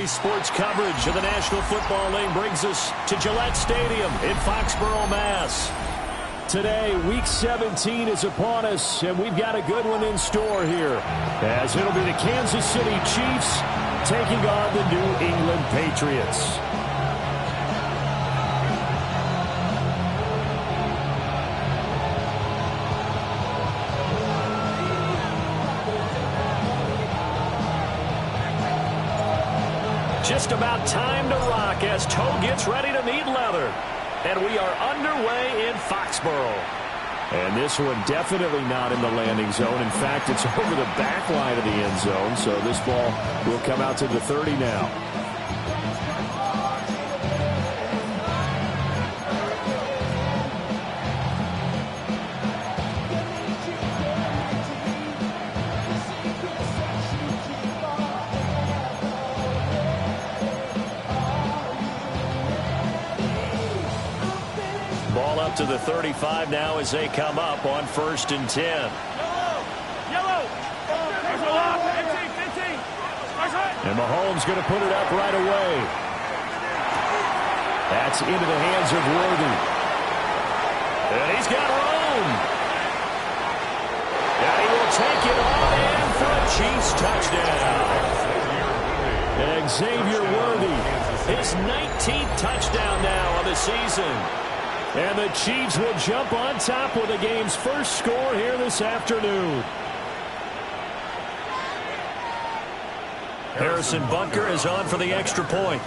Today's sports coverage of the National Football League brings us to Gillette Stadium in Foxborough, Mass. Today, Week 17 is upon us, and we've got a good one in store here, as it'll be the Kansas City Chiefs taking on the New England Patriots. Just about time to rock as toe gets ready to meet leather. And we are underway in Foxborough. And this one definitely not in the landing zone. In fact, it's over the back line of the end zone. So this ball will come out to the 30 now. Ball up to the 35 now as they come up on 1st and 10. Yellow. And Mahomes going to put it up right away. That's into the hands of Worthy. And he's got room. And he will take it on in for a Chiefs touchdown. And Xavier Worthy, his 19th touchdown now of the season. And the Chiefs will jump on top with the game's first score here this afternoon. Harrison Butker is on for the extra point.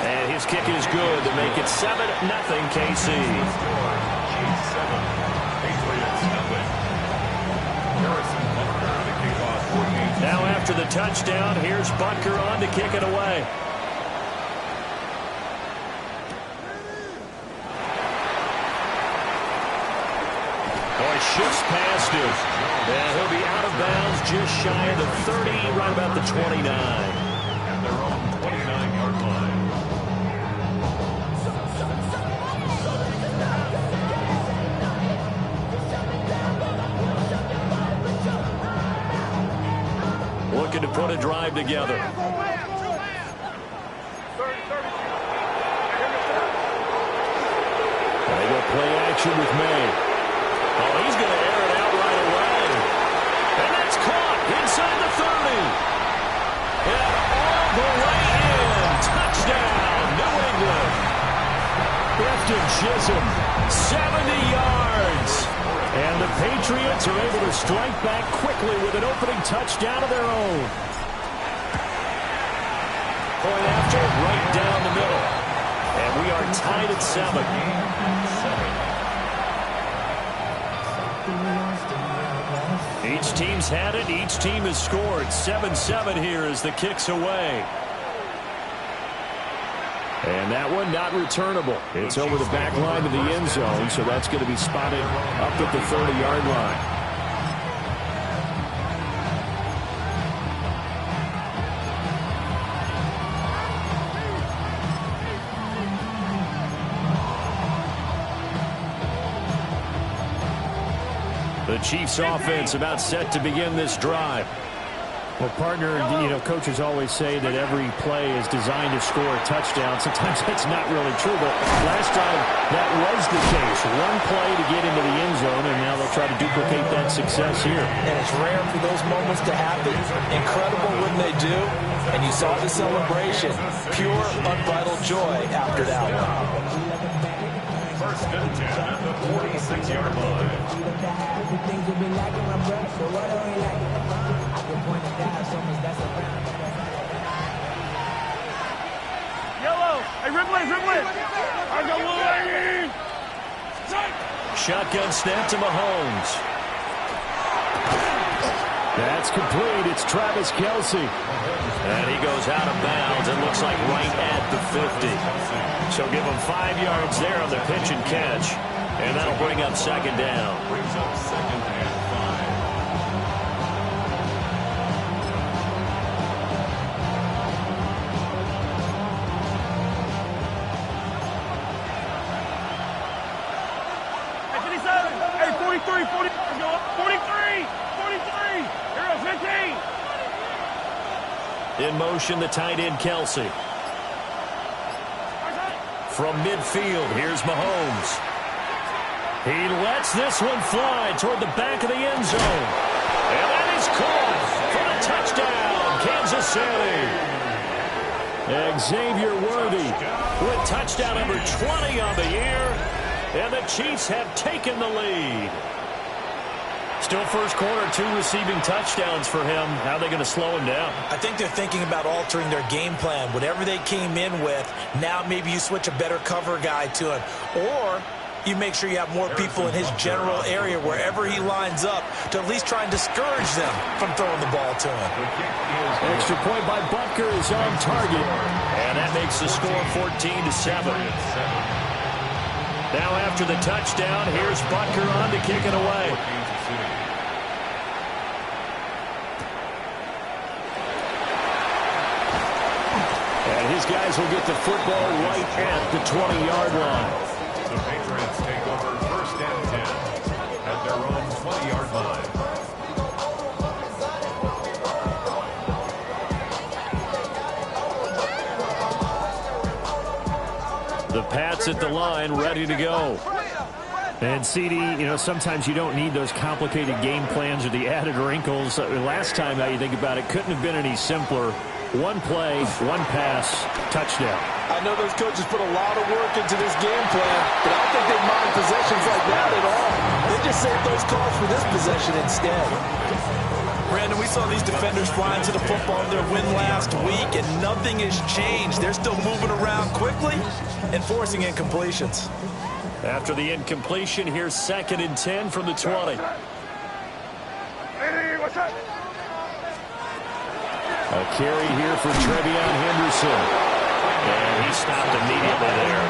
And his kick is good to make it 7-0 KC. Now after the touchdown, here's Butker on to kick it away. Shifts past him. And he'll be out of bounds just shy of the 30, right about the 29. At their own 29-yard line. Looking to put a drive together. They go play action with May. Oh, he's going to air it out right away. And that's caught inside the 30. And all the way in. Touchdown, New England. Clifton Chisholm, 70 yards. And the Patriots are able to strike back quickly with an opening touchdown of their own. Point after, right down the middle. And we are tied at 7. Each team's had it. Each team has scored. 7-7 here as the kick's away. And that one not returnable. It's over the back line of the end zone, so that's going to be spotted up at the 30-yard line. The Chiefs offense about set to begin this drive. Well, partner, coaches always say that every play is designed to score a touchdown. Sometimes that's not really true, but last time that was the case. One play to get into the end zone, and now they'll try to duplicate that success here. And it's rare for those moments to happen. Incredible when they do. And you saw the celebration. Pure, unbridled joy after that one. 1st and 10 at the 46-yard line. Yellow. Hey, Ripley. Shotgun snap to Mahomes. That's complete. It's Travis Kelce. And he goes out of bounds. It looks like right at the 50. So give him 5 yards there on the pitch and catch. And that'll bring up 2nd down. Brings up 2nd and 5. Hey, 43, 43. Here goes 15. In motion, the tight end, Kelsey. From midfield, here's Mahomes. He lets this one fly toward the back of the end zone. And that is caught for the touchdown, Kansas City. Xavier Worthy with touchdown number 20 on the year. And the Chiefs have taken the lead. Still first quarter, 2 receiving touchdowns for him. How are they going to slow him down? I think they're thinking about altering their game plan. Whatever they came in with, now maybe you switch a better cover guy to him. Or you make sure you have more people in his general area wherever he lines up to at least try and discourage them from throwing the ball to him. Extra point by Butker is on target. And that makes the score 14-7. Now after the touchdown, here's Butker on to kick it away. And his guys will get the football right at the 20-yard line. The Patriots take over first and 10 at their own 20-yard line. The Pats at the line, ready to go. And CD, sometimes you don't need those complicated game plans or the added wrinkles. Last time, now you think about it, couldn't have been any simpler. One play, one pass, touchdown. I know those coaches put a lot of work into this game plan, but I don't think they mind possessions like that at all. They just save those calls for this possession instead. Brandon, we saw these defenders flying to the football in their win last week, and nothing has changed. They're still moving around quickly and forcing incompletions. After the incompletion, here's 2nd and 10 from the 20. Hey, what's up? A carry here for Trevion Henderson. And he stopped immediately there.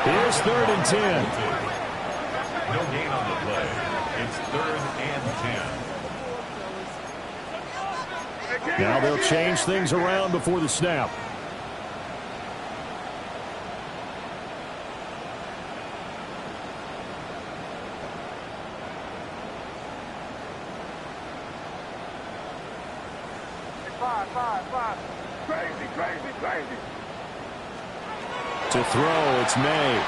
Here's 3rd and 10. No gain on the play. It's 3rd and 10. Now they'll change things around before the snap. Five. Crazy. To throw, it's May.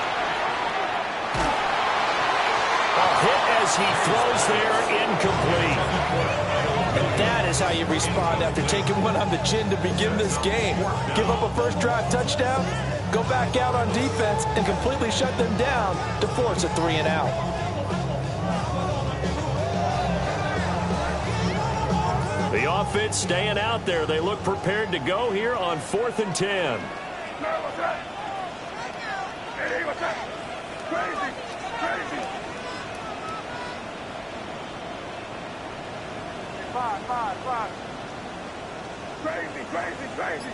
A hit as he throws there, incomplete. And that is how you respond after taking one on the chin to begin this game. Give up a first drive touchdown, go back out on defense, and completely shut them down to force a 3 and out. The offense staying out there. They look prepared to go here on 4th and 10. What's up? Hey, what's up? Crazy. Five. Crazy.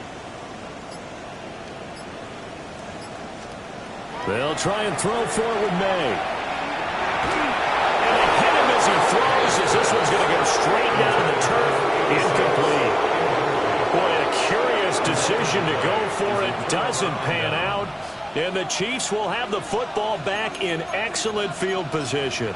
They'll try and throw for it with May. And they hit him as he throws, as this one's going to go straight down to the turf. Incomplete. Boy, a curious decision to go for it. Doesn't pan out. And the Chiefs will have the football back in excellent field position.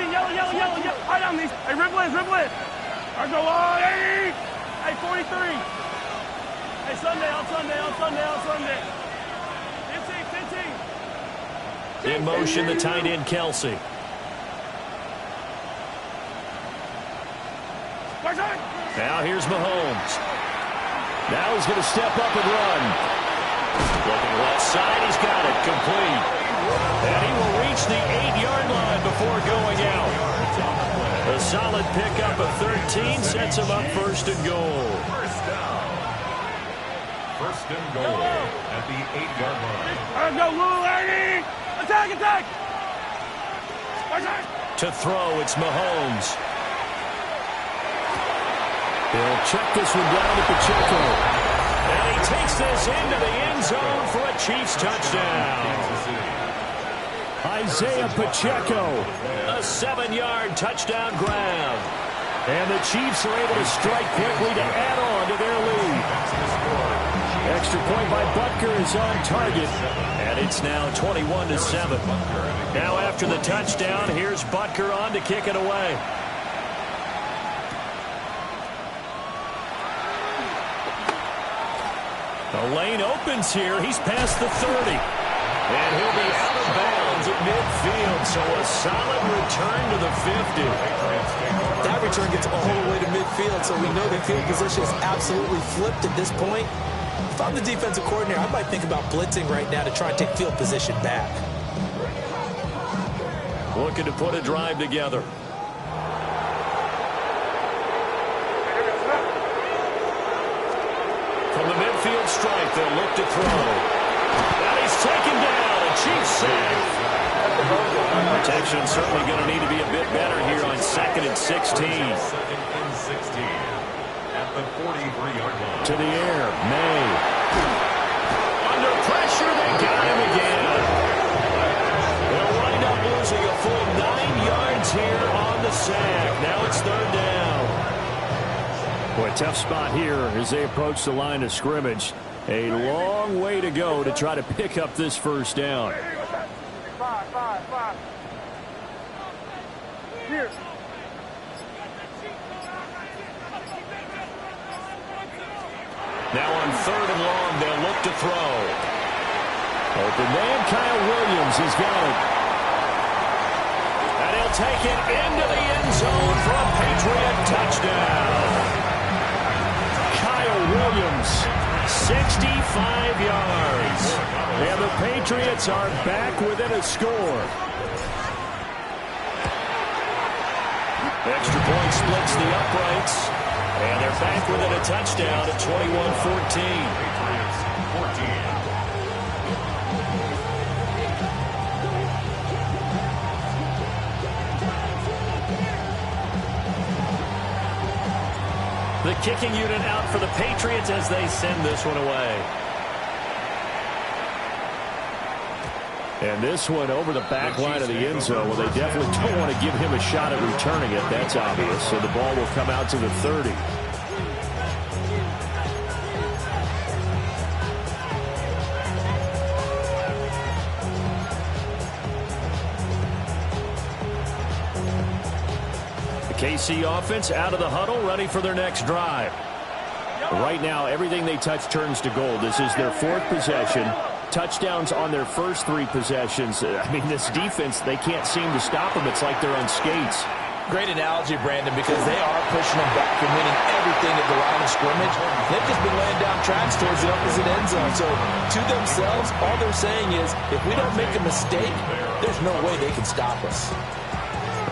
Yellow. High on these. Hey, Riblin. I go on. Hey, 43. Hey, Sunday. 15. In motion, the tight end, Kelsey. Now here's Mahomes. Now he's going to step up and run. Looking left side, he's got it, complete. And he will reach the 8-yard line before going out. A solid pickup of 13 sets him up 1st and goal. First down. 1st and goal at the 8-yard line. Let's go, Lou Laney. Attack. To throw, it's Mahomes. He'll check this one down to Pacheco. And he takes this into the end zone for a Chiefs touchdown. Isaiah Pacheco. A 7-yard touchdown grab. And the Chiefs are able to strike quickly to add on to their lead. Extra point by Butker is on target. And it's now 21-7. Now after the touchdown, here's Butker on to kick it away. The lane opens here. He's past the 30. And he'll be out of bounds at midfield. So a solid return to the 50. That return gets all the way to midfield, so we know the field position is absolutely flipped at this point. If I'm the defensive coordinator, I might think about blitzing right now to try and take field position back. Looking to put a drive together. From the midfield stripe, they'll look to throw. And he's taken down. A Chiefs sack. Protection certainly going to need to be a bit better here on 2nd and 16. 2nd and 16 at the 43-yard line. To the air, May. Under pressure, they got him again. They'll wind up losing a full 9 yards here on the sack. Now it's 3rd down. Boy, tough spot here as they approach the line of scrimmage. A long way to go to try to pick up this 1st down. Five. Here. Now on 3rd and long, they'll look to throw. Open man, Kyle Williams. He's got it. And he'll take it into the end zone for a Patriot touchdown. Kyle Williams, 65 yards. And the Patriots are back within a score. Extra point splits the uprights. And they're back within a touchdown at 21-14. Patriots 14. The kicking unit out for the Patriots as they send this one away. And this one over the back line of the end zone. Well, they definitely don't want to give him a shot at returning it. That's obvious. So the ball will come out to the 30. The KC offense out of the huddle, ready for their next drive. Right now, everything they touch turns to gold. This is their 4th possession. Touchdowns on their first 3 possessions. I mean, this defense, they can't seem to stop them. It's like they're on skates. Great analogy, Brandon, because they are pushing them back and winning everything at the line of scrimmage. They've just been laying down tracks towards the opposite end zone. So to themselves, all they're saying is, if we don't make a mistake, there's no way they can stop us.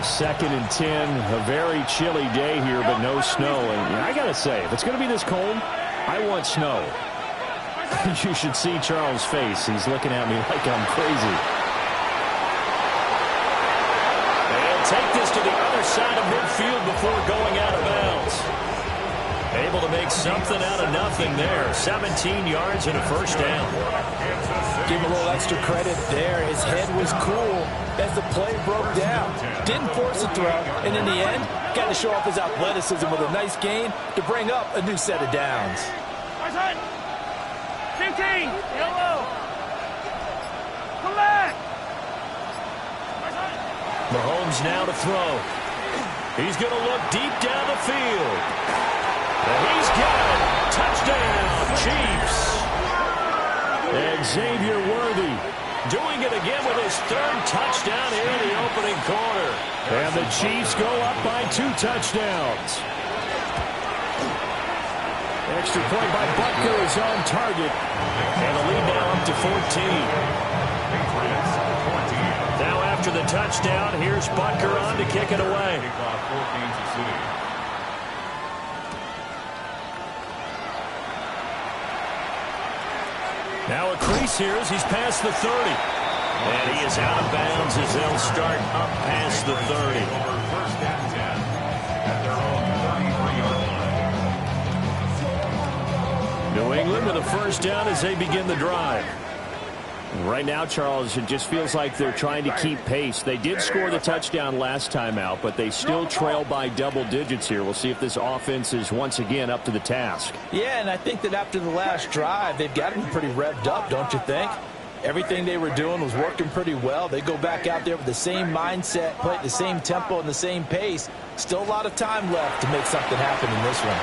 2nd and 10, a very chilly day here, but no snow. And I got to say, if it's going to be this cold, I want snow. You should see Charles' face. He's looking at me like I'm crazy. They'll take this to the other side of midfield before going out of bounds. Able to make something out of nothing there. 17 yards and a 1st down. Give him a little extra credit there. His head was cool as the play broke down. Didn't force a throw, and in the end, got to show off his athleticism with a nice gain to bring up a new set of downs. 15, yellow. Come back. Mahomes now to throw. He's going to look deep down the field. And he's got it. Touchdown, Chiefs. And Xavier Worthy doing it again with his 3rd touchdown here in the opening quarter. And the Chiefs go up by 2 touchdowns. Extra point by Butker is on target. And the lead now up to 14. Patriots 14. Now after the touchdown, here's Butker on to kick it away. Kickoff for Kansas City. Now a crease here as he's past the 30. And he is out of bounds as they'll start up past the 30. Over 1st and 10 at their own 33-yard line. New England with a 1st down as they begin the drive. Right now, Charles, it just feels like they're trying to keep pace. They did score the touchdown last time out, but they still trail by double digits here. We'll see if this offense is once again up to the task. Yeah, and I think that after the last drive, they've got to be pretty revved up, don't you think? Everything they were doing was working pretty well. They go back out there with the same mindset, play at the same tempo and the same pace. Still a lot of time left to make something happen in this one.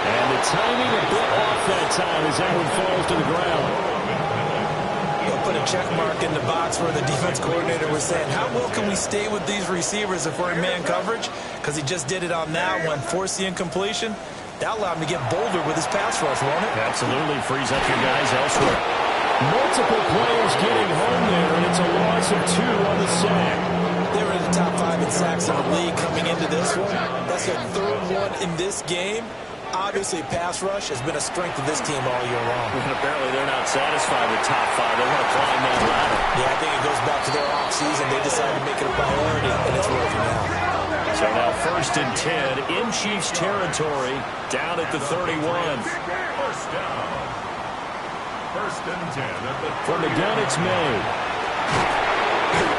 And the timing a bit off that time as that one falls to the ground. He'll put a check mark in the box where the defense coordinator was saying, how well can we stay with these receivers if we're in man coverage? Because he just did it on that one, forced the incompletion. That allowed him to get bolder with his pass rush, won't it? Absolutely. Frees up your guys elsewhere. Multiple players getting home there, and it's a loss of 2 on the sack. They were in the top 5 in sacks in the league coming into this one. That's their 3rd one in this game. Obviously, pass rush has been a strength of this team all year long. And apparently they're not satisfied with top 5. They want to climb that ladder. Yeah, I think it goes back to their offseason. They decided to make it a priority, and it's working out. So now 1st and 10 in Chiefs territory, down at the 31. First down. 1st and 10 at the 31. From the gun, it's made.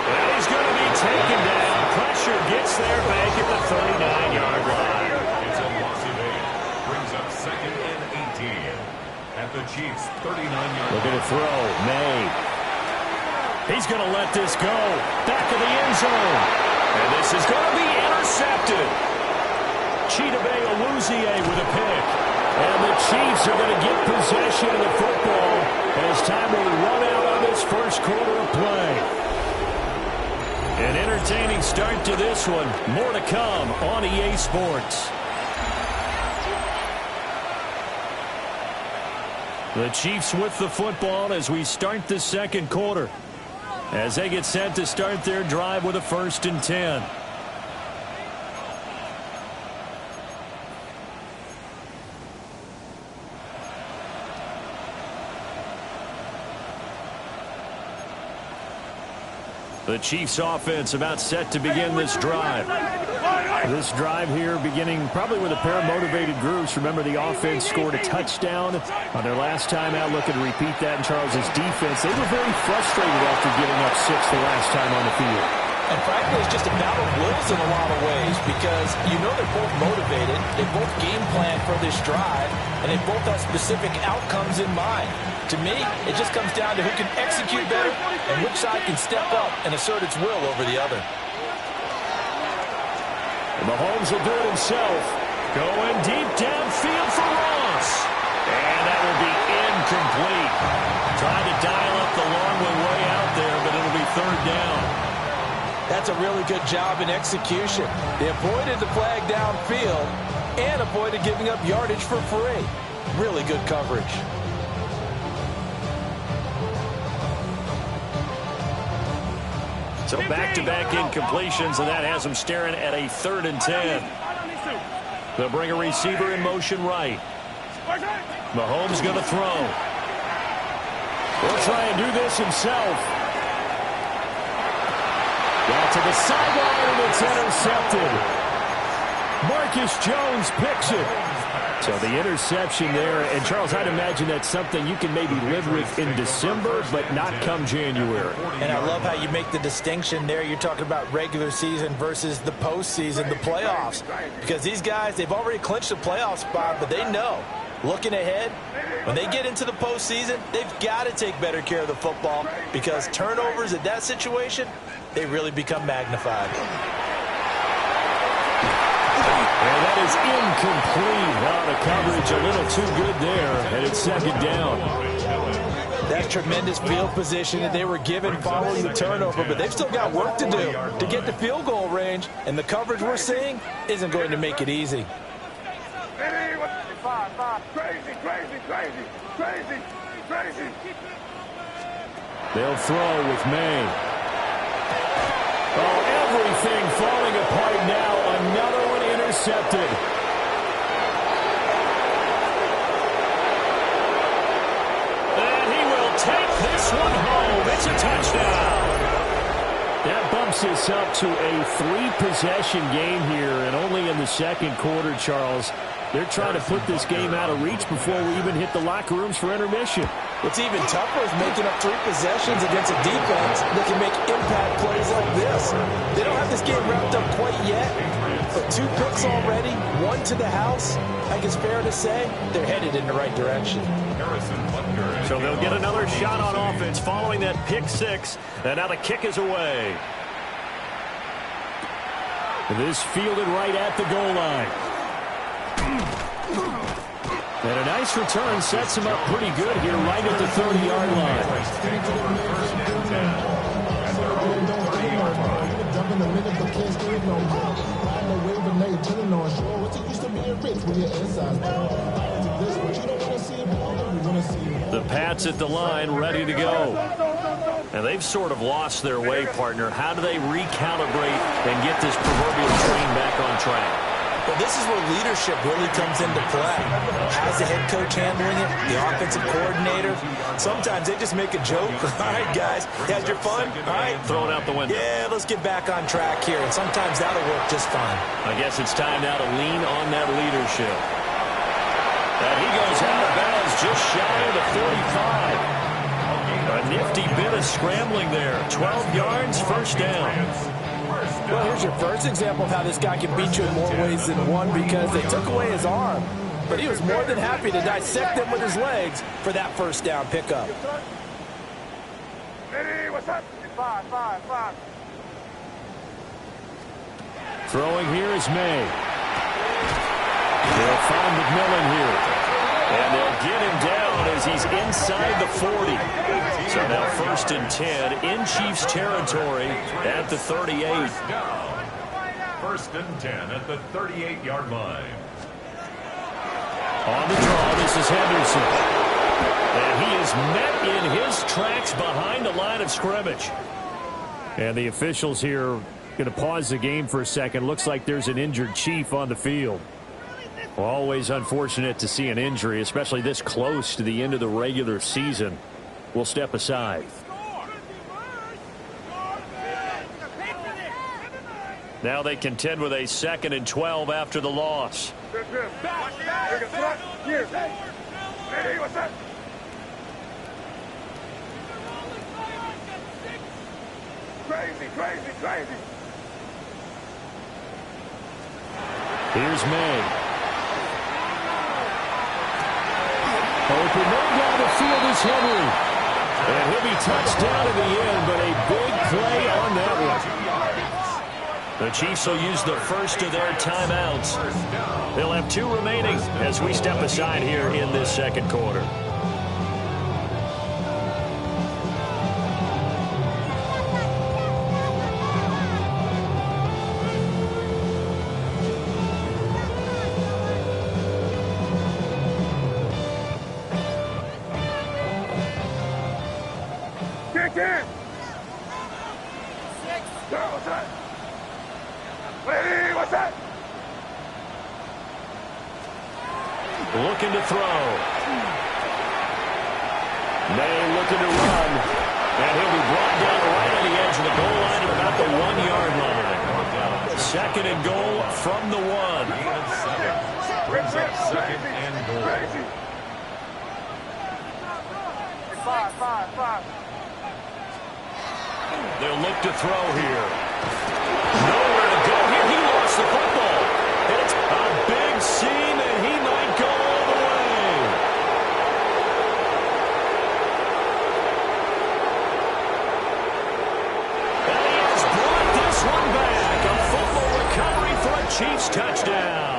And he's going to be taken down. Pressure gets there back at the 39-yard line. It's a loss of 8. Brings up 2nd and 18 at the Chiefs' 39-yard line. Looking to throw. May. He's going to let this go. Back of the end zone. And this is going to be intercepted. Chidobe Awuzie with a pick. And the Chiefs are going to get possession of the football as time will run out on this first quarter of play. An entertaining start to this one. More to come on EA Sports. The Chiefs with the football as we start the second quarter, as they get set to start their drive with a 1st and 10. The Chiefs offense about set to begin this drive. This drive here beginning probably with a pair of motivated groups. Remember, the offense scored a touchdown on their last time out. Looking to repeat that in Charles's defense. They were very frustrated after giving up 6 the last time on the field. And frankly, it's just a battle of wills in a lot of ways because you know they're both motivated. They both game plan for this drive, and they both have specific outcomes in mind. To me, it just comes down to who can execute better and which side can step up and assert its will over the other. Mahomes will do it himself. Going deep downfield for Ross. And that will be incomplete. Trying to dial up the long way out there, but it'll be 3rd down. That's a really good job in execution. They avoided the flag downfield and avoided giving up yardage for free. Really good coverage. So back-to-back incompletions, and that has them staring at a 3rd and 10. They'll bring a receiver in motion right. Mahomes going to throw. He'll try and do this himself. Got to the sideline, and it's intercepted. Marcus Jones picks it. So the interception there, and Charles, I'd imagine that's something you can maybe live with in December, but not come January. And I love how you make the distinction there. You're talking about regular season versus the postseason, the playoffs. Because these guys, they've already clinched a playoff spot, but they know, looking ahead, when they get into the postseason, they've got to take better care of the football because turnovers in that situation, they really become magnified. And that is incomplete. Wow, the coverage a little too good there, and it's 2nd down. That tremendous field position that they were given following the turnover, but they've still got work to do to get to field goal range, and the coverage we're seeing isn't going to make it easy. They'll throw with May. Oh, everything falling apart now. Another one intercepted. And he will take this one home. It's a touchdown. That bumps us up to a 3-possession game here, and only in the second quarter, Charles. They're trying to put this game out of reach before we even hit the locker rooms for intermission. What's even tougher is making up 3 possessions against a defense that can make impact plays like this. They don't have this game wrapped up quite yet, but 2 picks already, 1 to the house. I think it's fair to say they're headed in the right direction. So they'll get another shot on offense following that pick 6, and now the kick is away. This fielded right at the goal line. And a nice return sets him up pretty good here right at the 30-yard line. The Pats at the line, ready to go. And they've sort of lost their way, partner. How do they recalibrate and get this proverbial train back on track? But this is where leadership really comes into play. How's the head coach handling it? The offensive coordinator? Sometimes they just make a joke. All right, guys, you had your fun? All right. Throw it out the window. Yeah, let's get back on track here. And sometimes that'll work just fine. I guess it's time now to lean on that leadership. And he goes out of bounds just shy of the 45. A nifty bit of scrambling there. 12 yards, first down. Well, here's your first example of how this guy can beat you in more ways than one, because they took away his arm. But he was more than happy to dissect them with his legs for that first down pickup. Ready, what's up? 5. Throwing here is May. They'll find McMillan here. And they'll get him down as he's inside the 40. So now 1st and 10 in Chiefs territory at the 38. 1st and 10 at the 38-yard line. On the draw, this is Henderson. And he is met in his tracks behind the line of scrimmage. And the officials here going to pause the game for a second. Looks like there's an injured Chief on the field. Well, always unfortunate to see an injury, especially this close to the end of the regular season. We'll step aside. Now they contend with a 2nd and 12 after the loss. Ready, what's up? Crazy. Here's May. Open man down the field is Henry. And he'll be touched down in the end, but a big play on that one. The Chiefs will use the first of their timeouts. They'll have 2 remaining as we step aside here in this second quarter. Looking to throw. May looking to run. And he'll be brought down right on the edge of the goal line at about the 1-yard line. 2nd and goal from the 1. 2nd and goal. 5. They'll look to throw here. Nowhere to go here. He lost the football. And it's a big seam, and he might go all the way. And he has brought this one back. A football recovery for a Chiefs touchdown.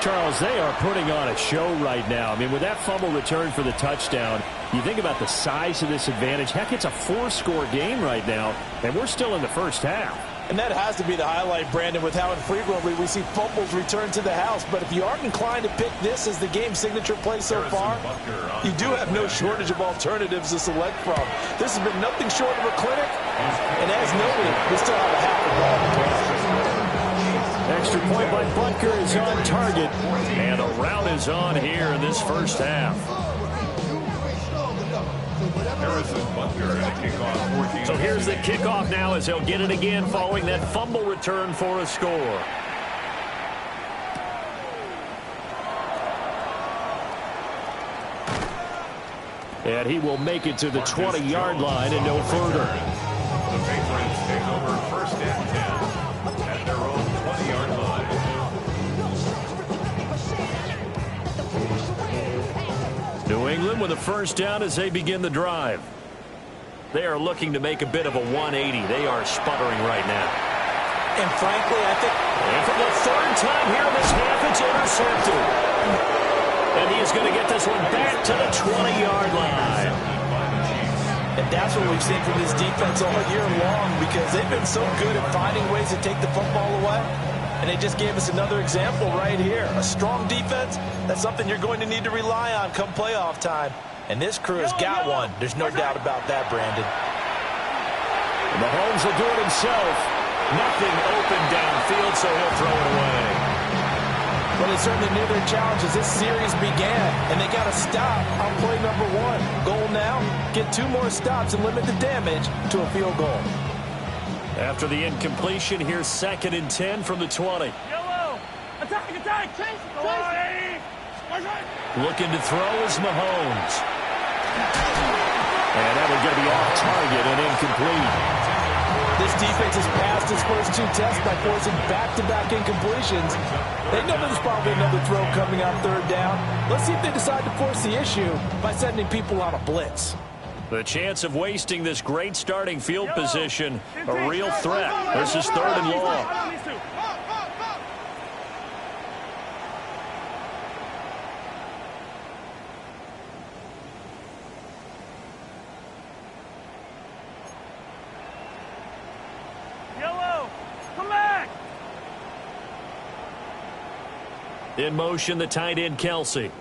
Charles, they are putting on a show right now. I mean, with that fumble return for the touchdown, you think about the size of this advantage. Heck, it's a 4-score game right now, and we're still in the first half. And that has to be the highlight, Brandon, with how infrequently we see fumbles return to the house. But if you aren't inclined to pick this as the game signature play so far, you do have no shortage of alternatives to select from. This has been nothing short of a clinic. And as noted, we still have a half a ball to play. Extra point by Butker is on target. And a rout is on here in this first half. So here's the kickoff now as he'll get it again following that fumble return for a score. And he will make it to the 20-yard line and no further. The Patriots take over first and 10 at their own 20-yard line. New England with a first down as they begin the drive. They are looking to make a bit of a 180. They are sputtering right now. And frankly, I think... And for the third time here in this half, it's intercepted. And he is going to get this one back to the 20-yard line. And that's what we've seen from this defense all year long, because they've been so good at finding ways to take the football away. And they just gave us another example right here. A strong defense, that's something you're going to need to rely on come playoff time. And this crew has got one. There's no doubt about that, Brandon. And Mahomes will do it himself. Nothing open downfield, so he'll throw it away. Well, they certainly knew their challenge as this series began, and they got to stop on play number 1. Goal now, get 2 more stops and limit the damage to a field goal. After the incompletion, here's 2nd and 10 from the 20. Yellow! Attack, attack! Chase! Looking to throw is Mahomes. And that would be off target and incomplete. This defense has passed its first 2 tests by forcing back-to-back incompletions. They know there's probably another throw coming on 3rd down. Let's see if they decide to force the issue by sending people on a blitz. The chance of wasting this great starting field position, a real threat. This is 3rd and long. In motion, the tight end, Kelsey.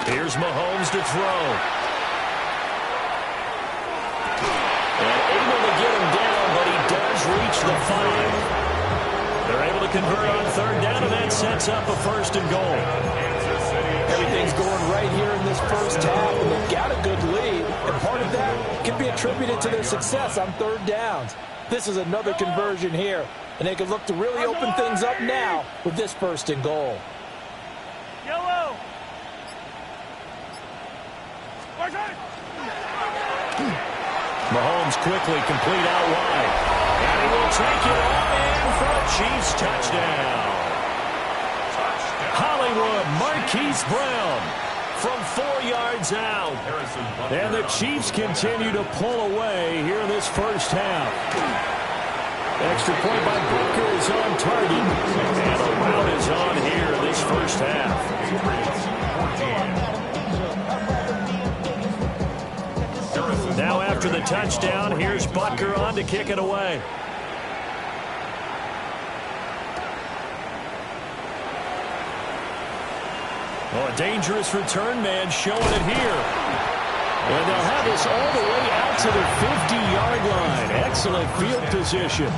Here's Mahomes to throw. And able to get him down, but he does reach the 5. They're able to convert on 3rd down, and that sets up a 1st and goal. Everything's going right here in this first half, and they've got a good lead. And part of that can be attributed to their success on 3rd downs. This is another conversion here. And they can look to really open things up now with this 1st and goal. Yellow! Mahomes quickly complete out wide. And he will take it all in for a Chiefs touchdown. Hollywood Marquise Brown from 4 yards out. And the Chiefs continue to pull away here in this first half. Extra point by Booker is on target. And a rout is on here this first half. Now after the touchdown, here's Butker on to kick it away. Oh, a dangerous return man showing it here. And they'll have this all the way out to the 50-yard line. Excellent field position.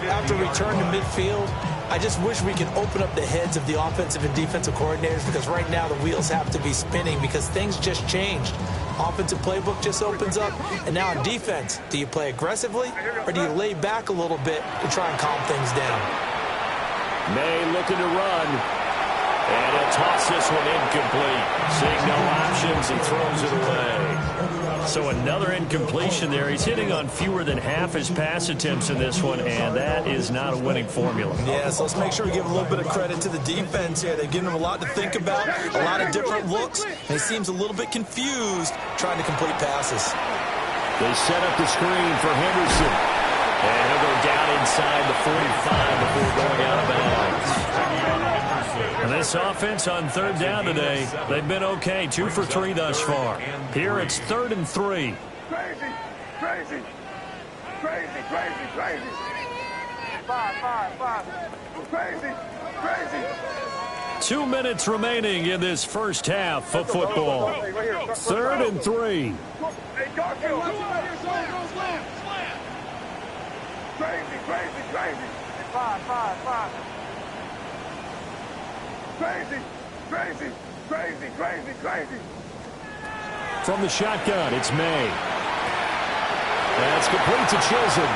After return to midfield, I just wish we could open up the heads of the offensive and defensive coordinators, because right now the wheels have to be spinning because things just changed. Offensive playbook just opens up, and now on defense, do you play aggressively or do you lay back a little bit to try and calm things down? May looking to run. And he'll toss this one incomplete. Seeing no options, he throws it away. So another incompletion there. He's hitting on fewer than half his pass attempts in this one, and that is not a winning formula. Yeah, so let's make sure we give a little bit of credit to the defense here. They've given him a lot to think about, a lot of different looks, and he seems a little bit confused trying to complete passes. They set up the screen for Henderson. And he'll go down inside the 45 before going out of bounds. And this offense on 3rd down today, they've been okay. 2 for 3 thus far. Here it's 3rd and 3. Crazy, crazy, crazy, crazy, crazy. 5. Crazy, crazy. 2 minutes remaining in this first half of football. 3rd and 3. Hey, Garfield. Crazy. 5. Crazy. From the shotgun, it's May. That's complete to Chisholm.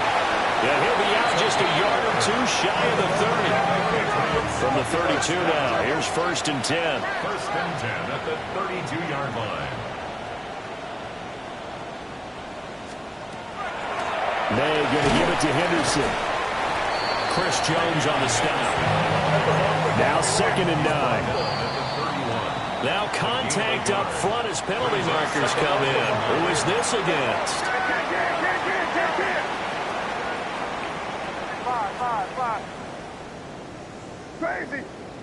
Yeah, he'll be out just a yard or two shy of the 30. From the 32 now, here's 1st and 10. 1st and 10 at the 32-yard line. May going to give it to Henderson. Chris Jones on the snap. Now 2nd and 9. Now contact up front as penalty markers come in. Who is this against? Five.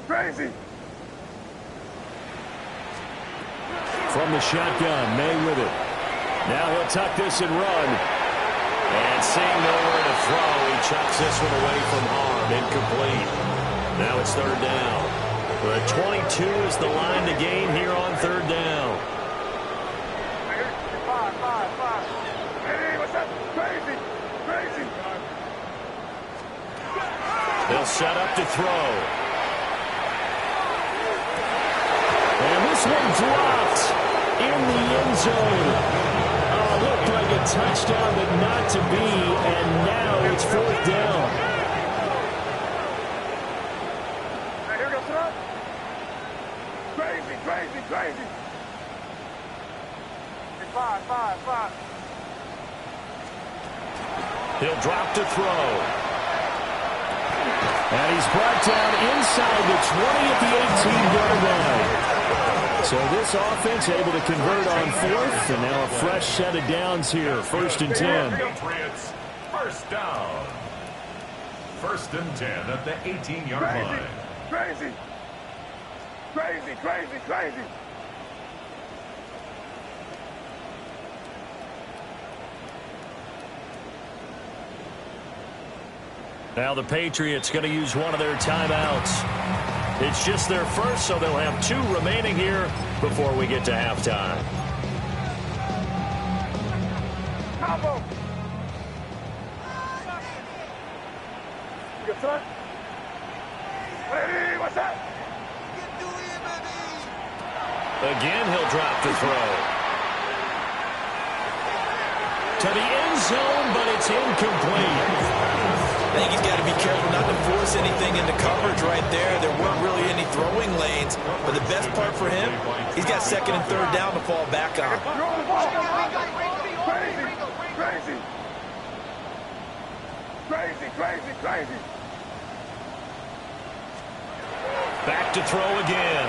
Crazy. From the shotgun, May with it. Now he'll tuck this and run. And seeing nowhere to throw, he chucks this one away from harm. Incomplete. Now it's 3rd down. The 22 is the line to gain here on 3rd down. Five. Hey, what's up? Crazy. They'll set up to throw. And this one dropped in the end zone. Oh, looked like a touchdown, but not to be. And now it's 4th down. Hey, here goes up. Crazy. Hey, five. He'll drop to throw. And he's brought down inside the 20 at the 18-yard line. So this offense able to convert on 4th, and now a fresh set of downs here. 1st and 10. Patriots, 1st down. 1st and 10 at the 18-yard line. Crazy. Now the Patriots going to use one of their timeouts. It's just their first, so they'll have 2 remaining here before we get to halftime. Combo. You got touch? Hey, what's that? Again, he'll drop to throw. To the end zone, but it's incomplete. I think he's got to be careful not to force anything into coverage right there. There weren't really any throwing lanes, but the best part for him, he's got 2nd and 3rd down to fall back on. Crazy. Back to throw again.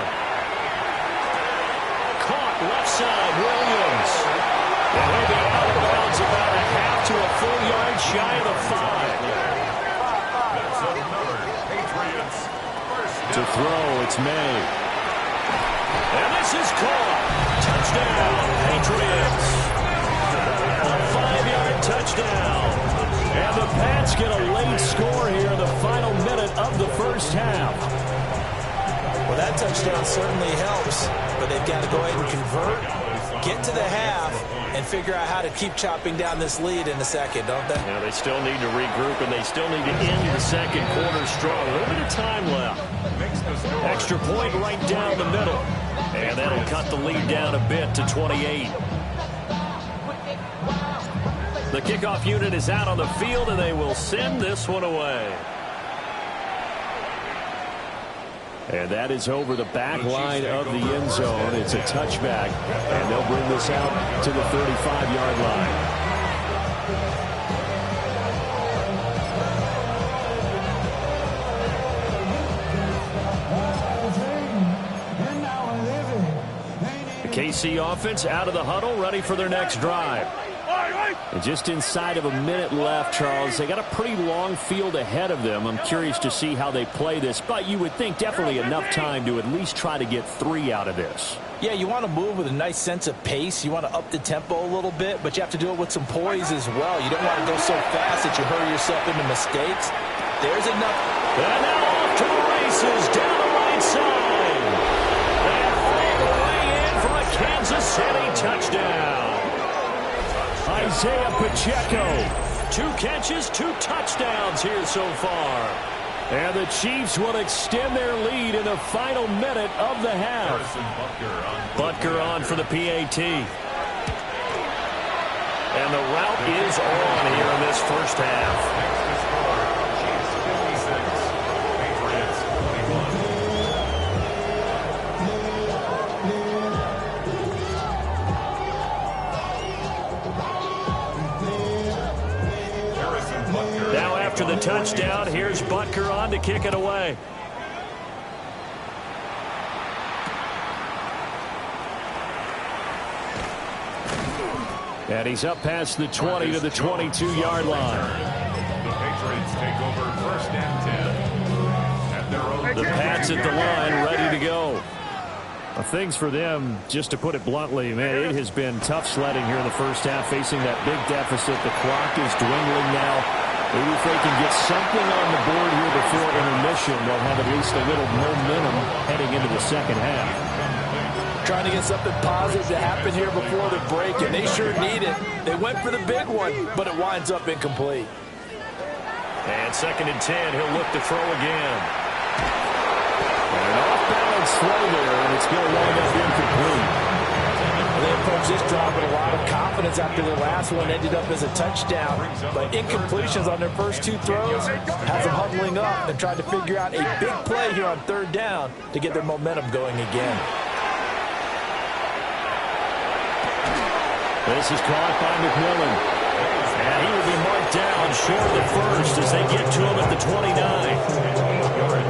Caught left side, Williams. And he'll be out of bounds about a half to a full yard shy of the 5. That's another Patriots 1st down. To throw, it's May. And this is caught. Touchdown, Patriots. A 5-yard touchdown. And the Pats get a late score here in the final minute of the 1st half. Well, that touchdown certainly helps, but they've got to go ahead and convert, get to the half, and figure out how to keep chopping down this lead in the 2nd, don't they? Yeah, they still need to regroup, and they still need to end the 2nd quarter strong. A little bit of time left. Extra point right down the middle. And that'll cut the lead down a bit to 28. The kickoff unit is out on the field, and they will send this one away. And that is over the back line of the end zone. It's a touchback, and they'll bring this out to the 35-yard line. The KC offense out of the huddle, ready for their next drive. And just inside of a minute left, Charles. They got a pretty long field ahead of them. I'm curious to see how they play this, but you would think definitely enough time to at least try to get 3 out of this. Yeah, you want to move with a nice sense of pace. You want to up the tempo a little bit, but you have to do it with some poise as well. You don't want to go so fast that you hurry yourself into mistakes. There's enough. And now off to the races down the right side. And all the way in for a Kansas City touchdown. Isaiah Pacheco. 2 catches, 2 touchdowns here so far. And the Chiefs will extend their lead in the final minute of the half. Butker on for the PAT. And the route is on here in this 1st half. touchdown. Here's Butker on to kick it away. And he's up past the 20 to the 22-yard line. The Patriots take over first and 10. At their own The Pats at the line, ready to go. Well, things for them, just to put it bluntly, man, it has been tough sledding here in the first half, facing that big deficit. The clock is dwindling now. Maybe if they can get something on the board here before intermission, they'll have at least a little momentum heading into the second half. Trying to get something positive to happen here before the break, and they sure need it. They went for the big one, but it winds up incomplete. And 2nd and 10, he'll look to throw again. An off-balance throw there, and it's going to wind up incomplete. They approached this drive with a lot of confidence after the last one ended up as a touchdown. But incompletions on their first 2 throws has them huddling up and trying to figure out a big play here on 3rd down to get their momentum going again. This is caught by McMillan. And he will be marked down short of the first as they get to him at the 29.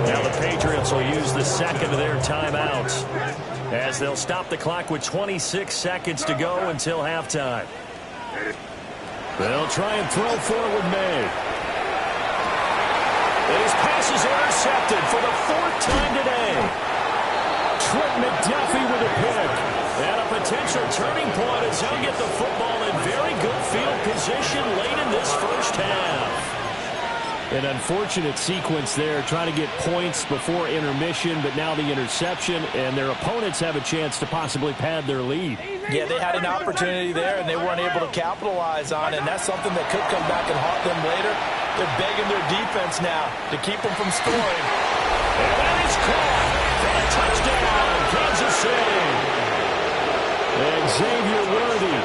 Now the Patriots will use the second of their timeouts as they'll stop the clock with 26 seconds to go until halftime. They'll try and throw forward May. His pass is intercepted for the 4th time today. Trent McDuffie with a pick. And a potential turning point as he'll get the football in very good field position late in this first half. An unfortunate sequence there, trying to get points before intermission, but now the interception, and their opponents have a chance to possibly pad their lead. Yeah, they had an opportunity there, and they weren't able to capitalize on it, and that's something that could come back and haunt them later. They're begging their defense now to keep them from scoring. And that is caught for a touchdown, Kansas City. And Xavier Worthy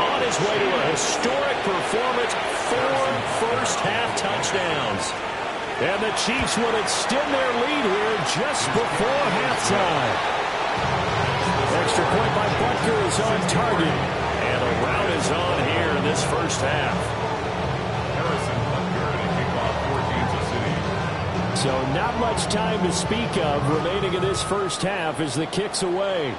on his way to a historic performance, 4 first-half touchdowns. And the Chiefs will extend their lead here just before halftime. Extra point by Butker is on target. And a rout is on here in this first half. Harrison Butker to kick off for Kansas City. So not much time to speak of remaining in this first half as the kick's away.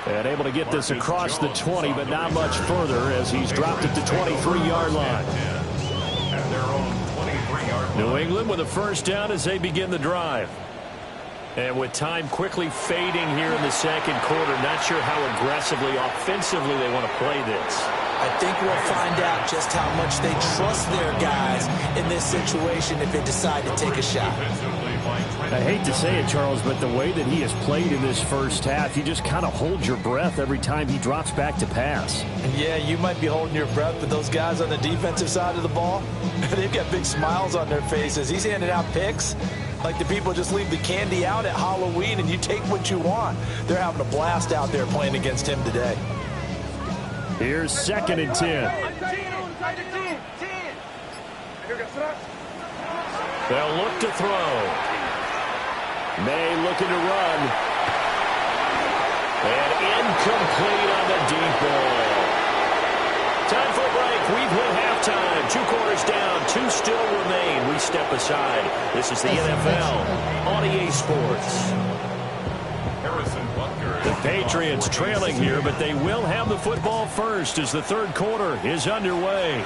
And able to get this across the 20, but not much further as he's dropped it to 23-yard line. At their own 23-yard line. New England with a first down as they begin the drive. And with time quickly fading here in the second quarter, not sure how aggressively, offensively they want to play this. I think we'll find out just how much they trust their guys in this situation if they decide to take a shot. I hate to say it, Charles, but the way that he has played in this first half, you just kind of hold your breath every time he drops back to pass. And yeah, you might be holding your breath, but those guys on the defensive side of the ball, they've got big smiles on their faces. He's handing out picks like the people just leave the candy out at Halloween and you take what you want. They're having a blast out there playing against him today. Here's 2nd and 10. They'll look to throw. May looking to run. And incomplete on the deep ball. Time for a break. We've hit halftime. 2 quarters down. 2 still remain. We step aside. This is the NFL on EA Sports. Harrison Butker. The Patriots trailing here, but they will have the football first as the 3rd quarter is underway.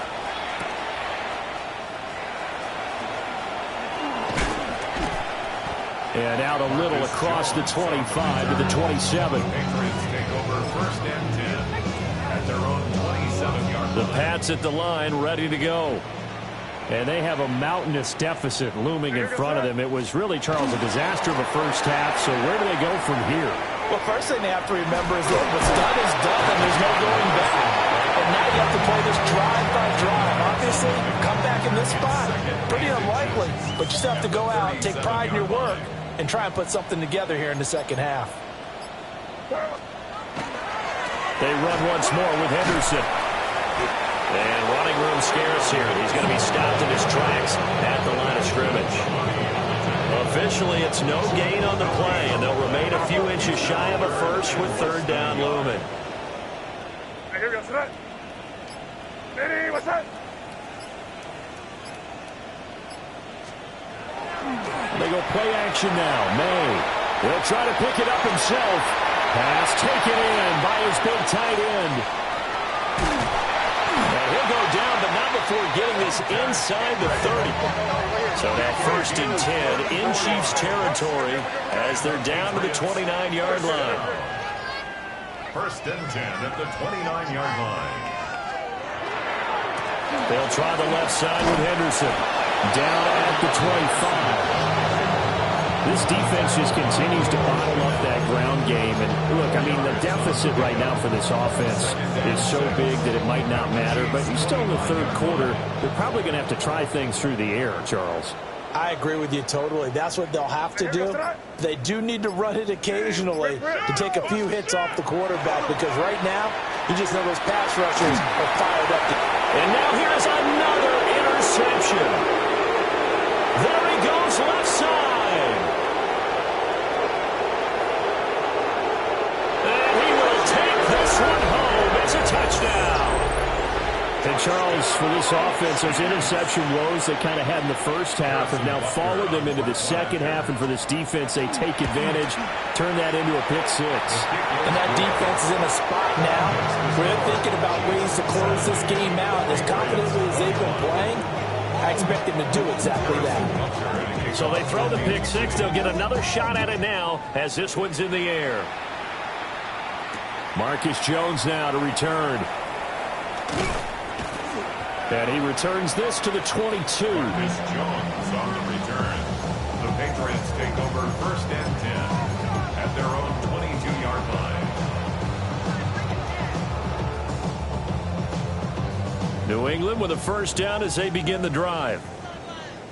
And out a little across the 25 to the 27. Patriots take over first and 10 at their own 27-yard line. The Pats at the line ready to go. And they have a mountainous deficit looming in front of them. It was really, Charles, a disaster of a first half. So where do they go from here? Well, first thing they have to remember is that what's done is done and there's no going back. And now you have to play this drive by drive. Obviously, come back in this spot. Pretty unlikely, but you still have to go out, take pride in your work, and try and put something together here in the second half. They run once more with Henderson. And running room scarce here. He's going to be stopped in his tracks at the line of scrimmage. Officially, it's no gain on the play, and they'll remain a few inches shy of a first with 3rd down looming. Hey, what's that? They go play action now. May will try to pick it up himself. Pass taken in by his big tight end. And he'll go down, but not before getting this inside the 30. So now 1st and 10 in Chiefs territory as they're down to the 29-yard line. 1st and 10 at the 29-yard line. They'll try the left side with Henderson. Down at the 25. This defense just continues to bottle up that ground game. And look, I mean, the deficit right now for this offense is so big that it might not matter. But still in the 3rd quarter, they're probably going to have to try things through the air, Charles. I agree with you totally. That's what they'll have to do. They do need to run it occasionally to take a few hits off the quarterback, because right now, you just know those pass rushers are fired up. And now here's another interception. There he goes, left side. And he will take this one home. It's a touchdown. And Charles, for this offense, those interception woes they kind of had in the first half have now followed them into the second half. And for this defense, they take advantage, turn that into a pick 6. And that defense is in a spot now where they're thinking about ways to close this game out. As confidently as they've been playing, I expect them to do exactly that. So they throw the pick 6. They'll get another shot at it now as this one's in the air. Marcus Jones now to return. And he returns this to the 22. Marcus Jones on the return. The Patriots take over 1st and 10 at their own 22-yard line. New England with a 1st down as they begin the drive.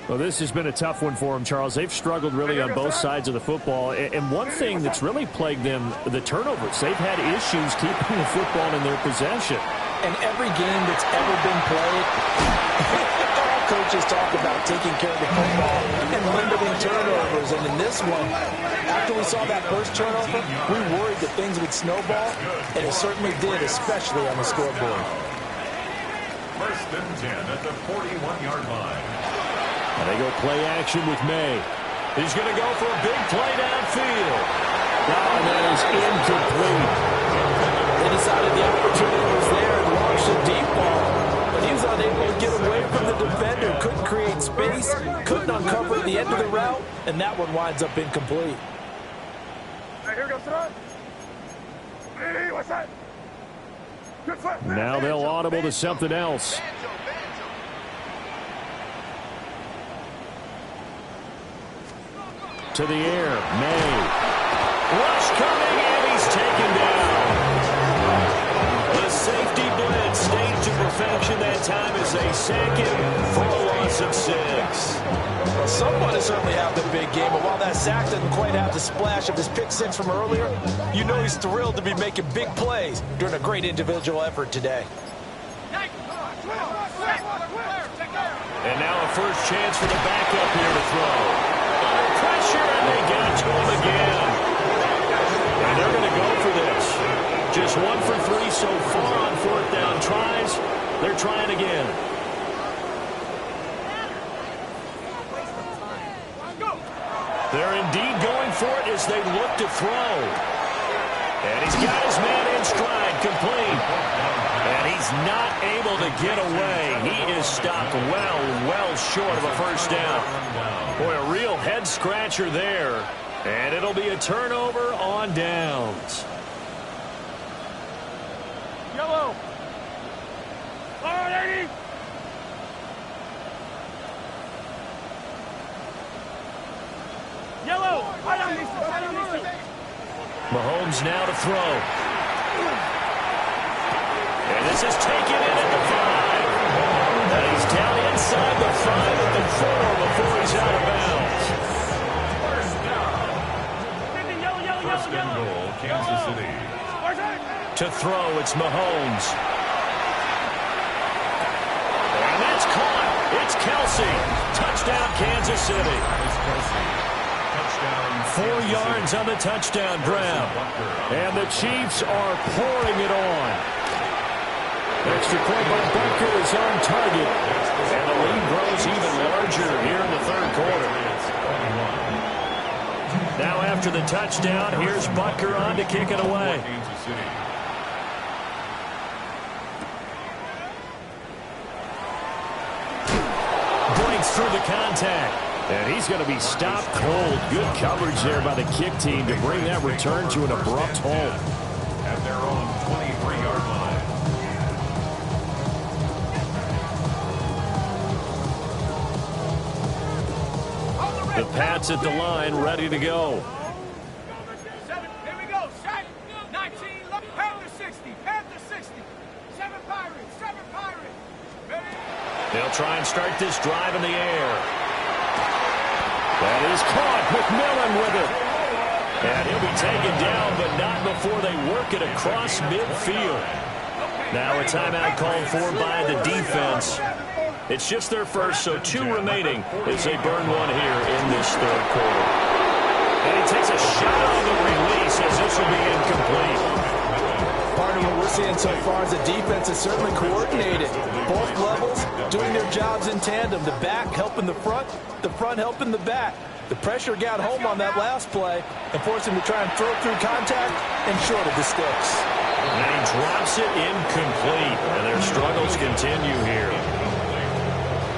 Well, this has been a tough one for them, Charles. They've struggled really on both sides of the football. And one thing that's really plagued them, the turnovers. They've had issues keeping the football in their possession. And every game that's ever been played, all coaches talk about taking care of the football and limiting turnovers. And in this one, after we saw that first turnover, we worried that things would snowball, and it certainly did, especially on the scoreboard. 1st and 10 at the 41-yard line. And they go play action with May. He's going to go for a big play downfield. Oh, that is incomplete. They decided the opportunity was there and launched a deep ball, but he was unable to get away from the defender, couldn't create space, couldn't uncover the end of the route, and that one winds up incomplete. Hey, here goes Sarah. Hey, what's that? Good foot. Now they'll audible to something else. To the air, May. Rush coming, and he's taken down. The safety blitz staged to perfection that time as they sack him for a loss of 6. Well, someone is certainly having a big game, but while that sack doesn't quite have the splash of his pick 6 from earlier, you know he's thrilled to be making big plays during a great individual effort today. And now a first chance for the backup here to throw. Under pressure, and they get it to him again. And they're going to go for this. Just 1 for 3 so far on 4th down tries. They're trying again. They're indeed going for it as they look to throw. And he's got his man in stride, complete. And he's not able to get away. He is stopped well short of a first down. Boy, a real head-scratcher there. And it'll be a turnover on downs. Yellow. All right, 80. Yellow. Right on these two. Mahomes now to throw. And this is taken in at the 5. And he's down inside the 5 at the 4 before he's out of bounds. First and goal, Kansas City. To throw, it's Mahomes. And that's caught. It's Kelsey. Touchdown, Kansas City. 4 yards on the touchdown grab. And the Chiefs are pouring it on. Extra point by Butker is on target. And the lead grows even larger here in the third quarter. Now after the touchdown, here's Butker on to kick it away. Breaks through the contact. And he's going to be stopped cold. Good coverage there by the kick team to bring that return to an abrupt halt. At their own 23-yard line. The Pats at the line, ready to go. 7, here we go. Set. 19, Panther 60, Panther 60. 7 Pirates, 7 Pirates. Ready? They'll try and start this drive in the air. That is caught. McMillan with it. And he'll be taken down, but not before they work it across midfield. Now a timeout called for by the defense. It's just their first, so 2 remaining as they burn one here in this third quarter. And he takes a shot on the release as this will be incomplete. Part of what we're seeing so far is the defense is certainly coordinated. Both levels doing their jobs in tandem. The back helping the front helping the back. The pressure got home on that last play and forced him to try and throw through contact and short of the sticks. And he drops it incomplete, and their struggles continue here.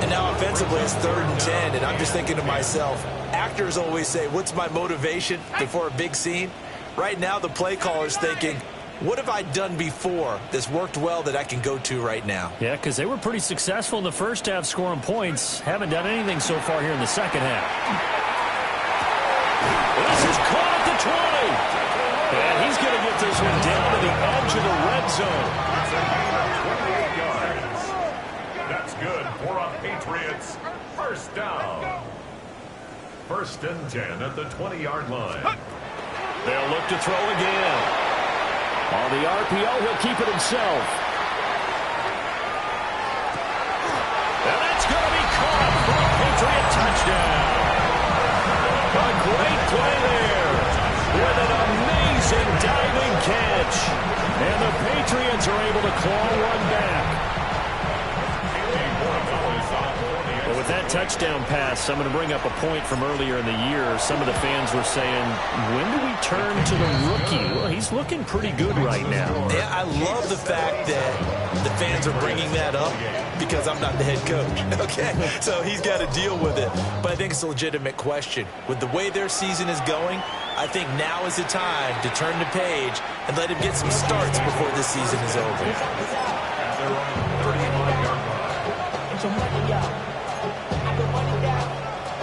And now offensively it's 3rd and 10, and I'm just thinking to myself, actors always say, what's my motivation before a big scene? Right now the play caller's thinking, what have I done before that's worked well that I can go to right now? Yeah, because they were pretty successful in the first half scoring points. Haven't done anything so far here in the second half. This is caught at the 20. And he's going to get this one down to the edge of the red zone. 28 yards. That's good for a Patriots first down. 1st and 10 at the 20-yard line. They'll look to throw again. On the RPO, he'll keep it himself. And that's going to be caught for a Patriot touchdown. A great play there with an amazing diving catch. And the Patriots are able to claw one back. But with that touchdown pass, I'm going to bring up a point from earlier in the year. Some of the fans were saying, when do we turn to the rookie? Well, he's looking pretty good right now. Yeah, I love the fact that the fans are bringing that up because I'm not the head coach, okay? So he's got to deal with it. But I think it's a legitimate question. With the way their season is going, I think now is the time to turn the page and let him get some starts before this season is over.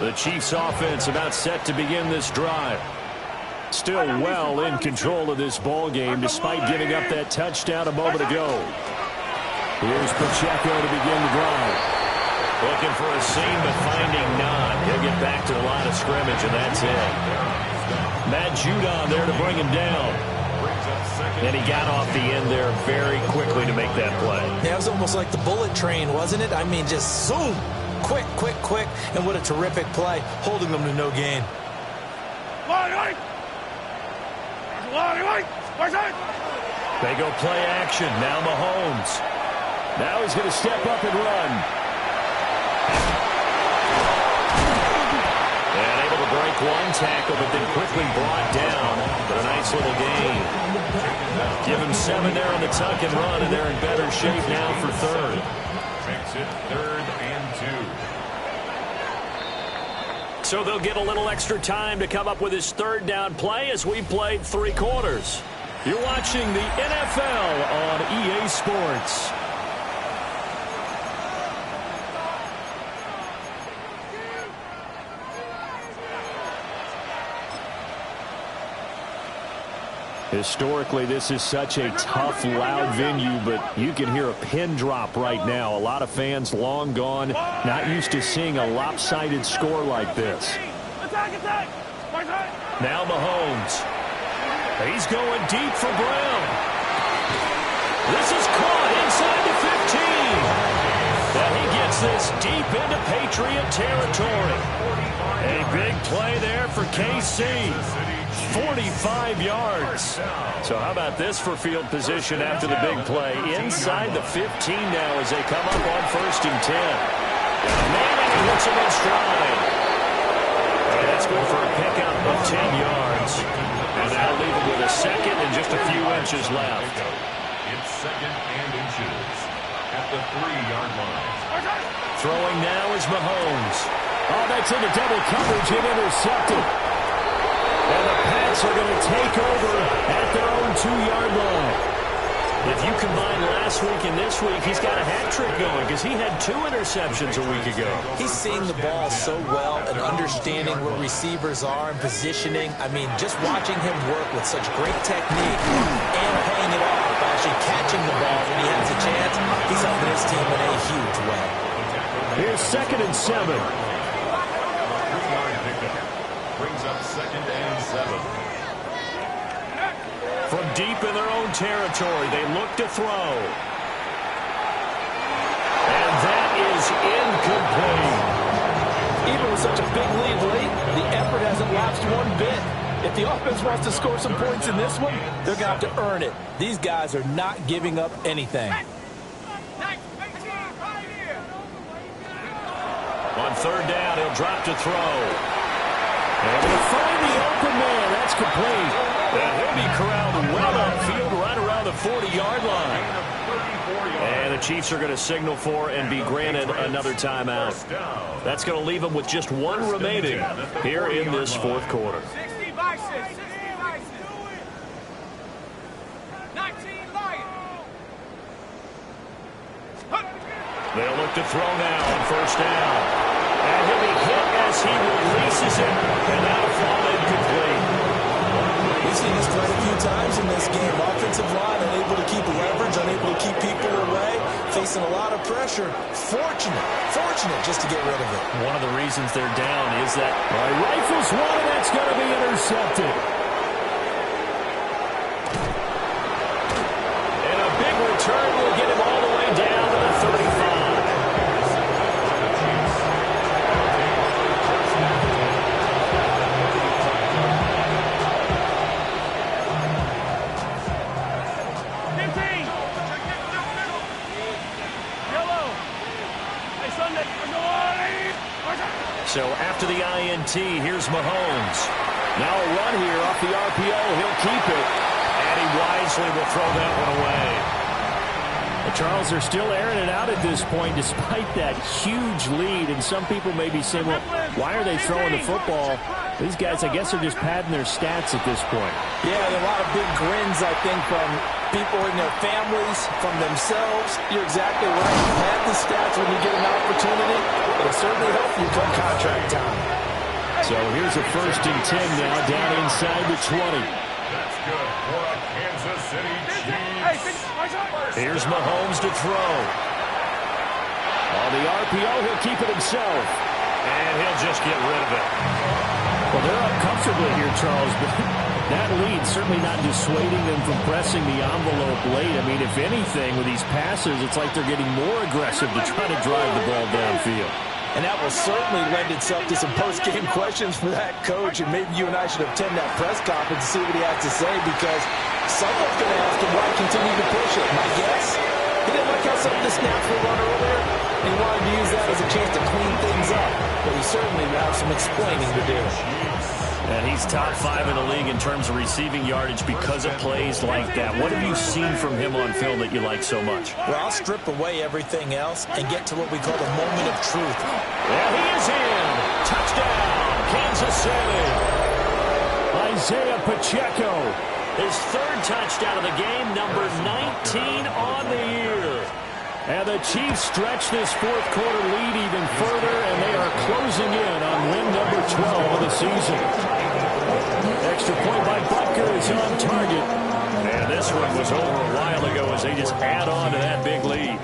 The Chiefs offense about set to begin this drive. Still well in control of this ball game despite giving up that touchdown a moment ago. Here's Pacheco to begin the drive. Looking for a seam but finding none. He'll get back to the line of scrimmage and that's it. Matt Judon there to bring him down. And he got off the end there very quickly to make that play. Yeah, it was almost like the bullet train, wasn't it? I mean, just zoom. Quick, quick, quick. And what a terrific play, holding them to no gain. They go play action. Now Mahomes. Now he's going to step up and run. And able to break one tackle, but then quickly brought down. But a nice little gain. Give him 7 there on the tuck and run, and they're in better shape now for third. Makes it 3rd and 2. So they'll get a little extra time to come up with his third down play as we played 3 quarters. You're watching the NFL on EA Sports. Historically, this is such a tough, loud venue, but you can hear a pin drop right now. A lot of fans long gone, not used to seeing a lopsided score like this. Now Mahomes. He's going deep for Brown. This is caught inside the 15. And he gets this deep into Patriot territory. A big play there for KC. 45 yards. So how about this for field position after the big play? Inside the 15 now as they come up on 1st and 10. Manning hits him in stride. And that's good for a pickup of 10 yards. And that'll leave him with a second and just a few inches left. It's 2nd and inches at the 3-yard line. Throwing now is Mahomes. Oh, that's into double coverage and intercepted. And the Pats are going to take over at their own 2-yard line. If you combine last week and this week, he's got a hat trick going because he had 2 interceptions a week ago. He's seeing the ball so well and understanding where receivers are and positioning. I mean, just watching him work with such great technique and paying it off by actually catching the ball when he has a chance, he's helping his team in a huge way. Here's 2nd and 7. 3-yard pickup. Brings up 2nd and 7. From deep in their own territory, they look to throw. And that is incomplete. Even with such a big lead late, the effort hasn't lapsed one bit. If the offense wants to score some points in this one, they're going to have to earn it. These guys are not giving up anything. On 3rd down, he'll drop to throw. And he'll find the open man. That's complete. And he'll be corralled well upfield right around the 40-yard line. And the Chiefs are going to signal for and be granted another timeout. That's going to leave them with just 1 remaining here in this 4th quarter. 60 Bison, 60 Bison. 19 Lions. They'll look to throw now on 1st down. And he'll be hit as he releases it. And that'll fall incomplete. We've seen this quite a few times in this game. Offensive line unable to keep leverage, unable to keep people away, facing a lot of pressure. Fortunate just to get rid of it. One of the reasons they're down is that Rifles one, and that's going to be intercepted. And a big return will get him all the way down to the 35. So after the INT, here's Mahomes. Now a run here off the RPO. He'll keep it. And he wisely will throw that one away. Well, Charles, they're still airing it out at this point despite that huge lead. And some people may be saying, well, why are they throwing the football? These guys, I guess, are just padding their stats at this point. Yeah, a lot of big grins, I think, from people in their families, from themselves. You're exactly right. You pad the stats when you get an opportunity. It'll certainly help you come contract time. So here's a 1st and 10 now, down inside the 20. That's good for a Kansas City Chiefs. Here's Mahomes to throw. On the RPO, he'll keep it himself. And he'll just get rid of it. Well, they're up comfortably here, Charles, but that lead certainly not dissuading them from pressing the envelope late. I mean, if anything, with these passes, it's like they're getting more aggressive to try to drive the ball downfield. And that will certainly lend itself to some post-game questions for that coach. And maybe you and I should attend that press conference to see what he has to say, because someone's going to ask him why continue to push it. My guess, he didn't like how some of the snaps were run earlier. He wanted to use that as a chance to clean things up. But he certainly will have some explaining to do. And he's top 5 in the league in terms of receiving yardage because of plays like that. What have you seen from him on film that you like so much? Well, I'll strip away everything else and get to what we call the moment of truth. And he is in. Touchdown, Kansas City. Isaiah Pacheco. His 3rd touchdown of the game, number 19 on the year. And the Chiefs stretch this 4th quarter lead even further, and they are closing in on win number 12 of the season. Extra point by Butker is on target. And this one was over a while ago as they just add on to that big lead.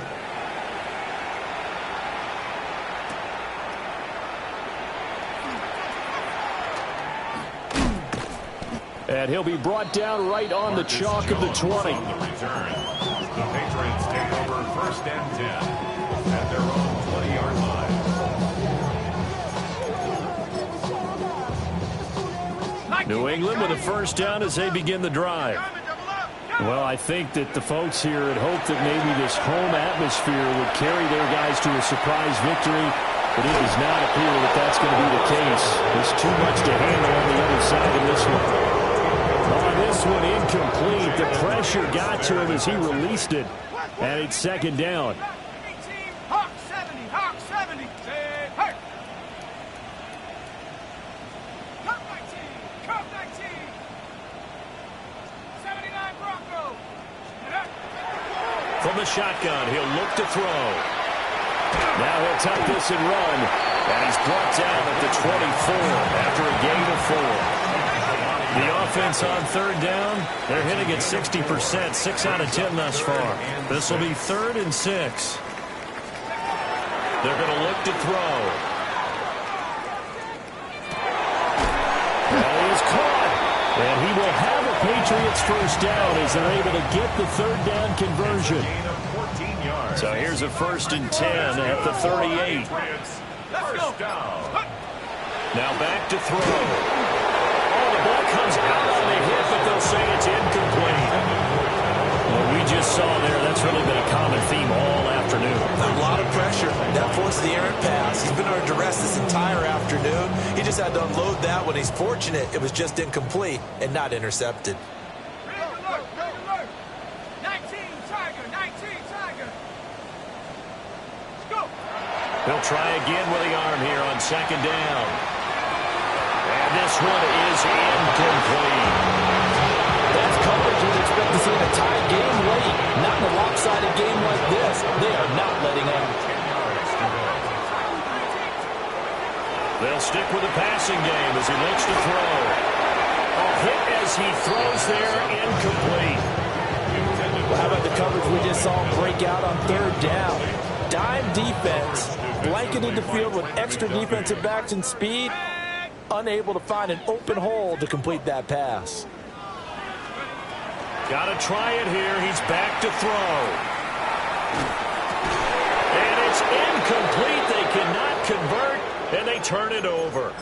And he'll be brought down right on the chalk of the 20. The Patriots take over 1st and 10 at their own 20-yard line. New England with a first down as they begin the drive. Well, I think that the folks here had hoped that maybe this home atmosphere would carry their guys to a surprise victory, but it does not appear that that's going to be the case. There's too much to handle on the other side of this one. On this one, incomplete. The pressure got to him as he released it, and it's second down. Hawk 70, Hawk 70. Hey. Cup 19, Cup 19. 79 Broncos. From the shotgun, he'll look to throw. Now he'll tuck this and run, and he's brought down at the 24 after a gain of 4. The offense on third down, they're hitting at 60%, 6 out of 10 thus far. This will be 3rd and 6. They're going to look to throw. That is caught, and he will have a Patriots first down as they're able to get the third down conversion. So here's a 1st and 10 at the 38. First down. Now back to throw. Oh, the ball comes out on the hit, but they'll say it's incomplete. What we just saw there, that's really been a common theme all afternoon. A lot of pressure. That forced the errant pass. He's been under duress this entire afternoon. He just had to unload that when he's fortunate it was just incomplete and not intercepted. 19 Tiger, 19 Tiger. Let's go. He'll try again with the arm here on second down. And this one is incomplete. That's coverage you'd expect to see in a tied game late. Not in a lopsided game like this. They are not letting up. They'll stick with the passing game as he looks to throw. A hit as he throws there, incomplete. Well, how about the coverage we just saw break out on third down? Dime defense, blanketed the field with extra defensive backs and speed, unable to find an open hole to complete that pass. Got to try it here. He's back to throw. And it's incomplete. They cannot convert, and they turn it over.